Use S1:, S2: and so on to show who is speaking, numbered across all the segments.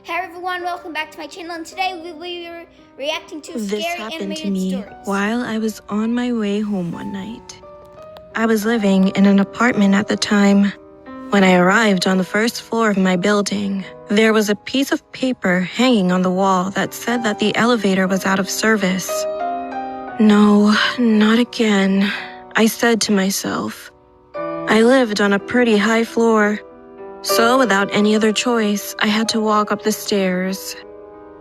S1: Hey everyone, welcome back to my channel, and today we will be reacting to
S2: This
S1: scary
S2: happened to
S1: animated
S2: me
S1: stories.
S2: while I was on my way home one night. I was living in an apartment at the time. When I arrived on the first floor of my building, there was a piece of paper hanging on the wall that said that the elevator was out of service. No, not again, I said to myself. I lived on a pretty high floor, so without any other choice, I had to walk up the stairs.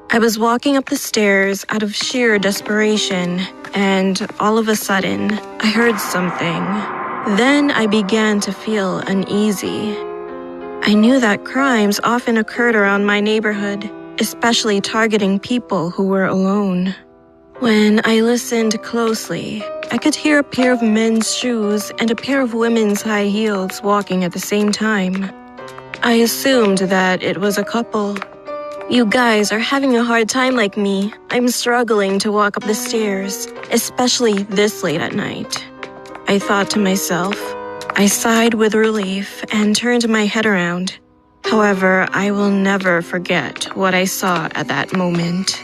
S2: I was walking up the stairs out of sheer desperation, and all of a sudden, I heard something. Then I began to feel uneasy. I knew that crimes often occurred around my neighborhood, especially targeting people who were alone. When I listened closely, I could hear a pair of men's shoes and a pair of women's high heels walking at the same time. I assumed that it was a couple. You guys are having a hard time like me. I'm struggling to walk up the stairs, especially this late at night. I thought to myself. I sighed with relief and turned my head around. However, I will never forget what I saw at that moment.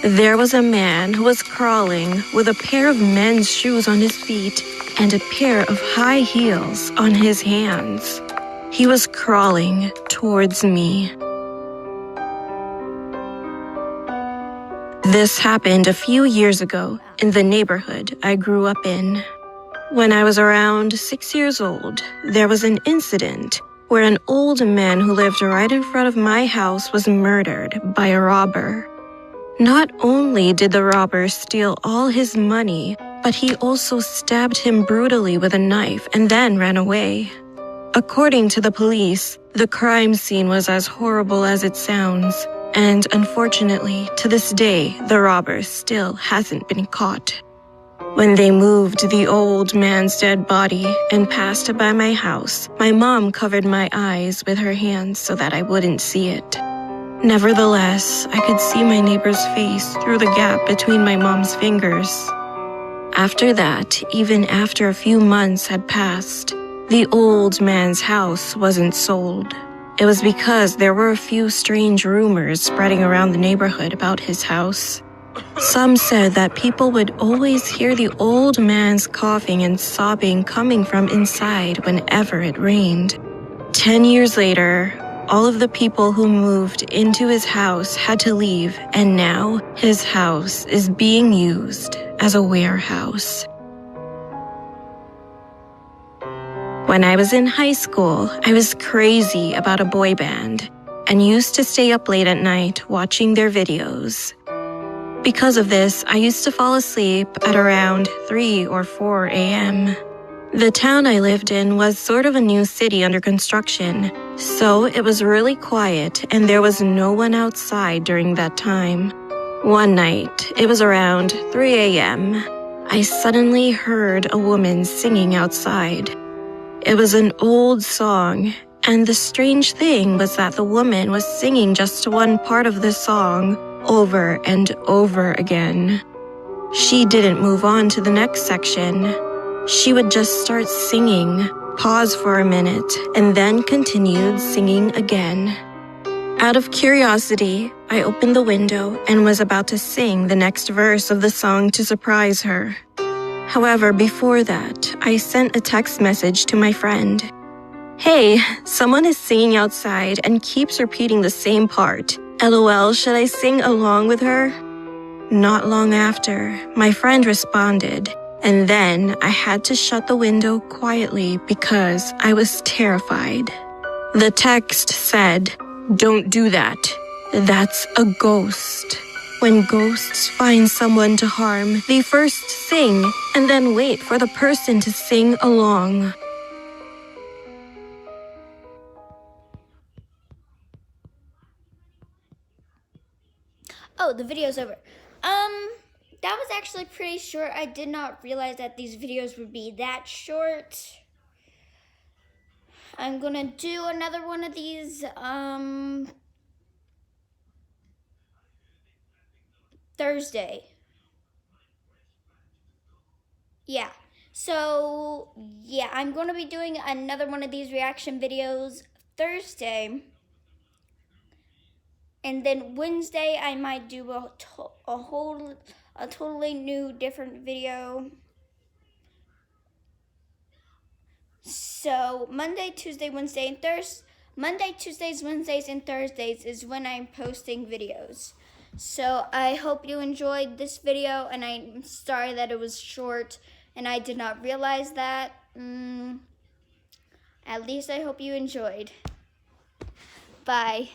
S2: There was a man who was crawling with a pair of men's shoes on his feet and a pair of high heels on his hands. He was crawling towards me. This happened a few years ago in the neighborhood I grew up in. When I was around 6 years old, there was an incident where an old man who lived right in front of my house was murdered by a robber. Not only did the robber steal all his money, but he also stabbed him brutally with a knife and then ran away. According to the police, the crime scene was as horrible as it sounds. And unfortunately, to this day, the robber still hasn't been caught. When they moved the old man's dead body and passed by my house, my mom covered my eyes with her hands so that I wouldn't see it. Nevertheless, I could see my neighbor's face through the gap between my mom's fingers. After that, even after a few months had passed, the old man's house wasn't sold. It was because there were a few strange rumors spreading around the neighborhood about his house. Some said that people would always hear the old man's coughing and sobbing coming from inside whenever it rained. 10 years later, all of the people who moved into his house had to leave, and now his house is being used as a warehouse. When I was in high school, I was crazy about a boy band and used to stay up late at night watching their videos. Because of this, I used to fall asleep at around 3 or 4 a.m. The town I lived in was sort of a new city under construction, so it was really quiet and there was no one outside during that time. One night, it was around 3 a.m., I suddenly heard a woman singing outside. It was an old song, and the strange thing was that the woman was singing just one part of the song over and over again. She didn't move on to the next section. She would just start singing, pause for a minute, and then continued singing again. Out of curiosity, I opened the window and was about to sing the next verse of the song to surprise her. However, before that, I sent a text message to my friend. Hey, someone is singing outside and keeps repeating the same part. LOL, should I sing along with her? Not long after, my friend responded, and then I had to shut the window quietly because I was terrified. The text said, "Don't do that. That's a ghost." When ghosts find someone to harm, they first sing and then wait for the person to sing along.
S1: Oh, the video's over. That was actually pretty short. I did not realize that these videos would be that short. I'm gonna do another one of these, Thursday. Yeah. So, yeah, I'm going to be doing another one of these reaction videos Thursday. And then Wednesday, I might do a totally new, different video. So Monday, Tuesday, Wednesday, and Thursday. Monday, Tuesdays, Wednesdays, and Thursdays is when I'm posting videos. So I hope you enjoyed this video, and I'm sorry that it was short, and I did not realize that. At least I hope you enjoyed. Bye.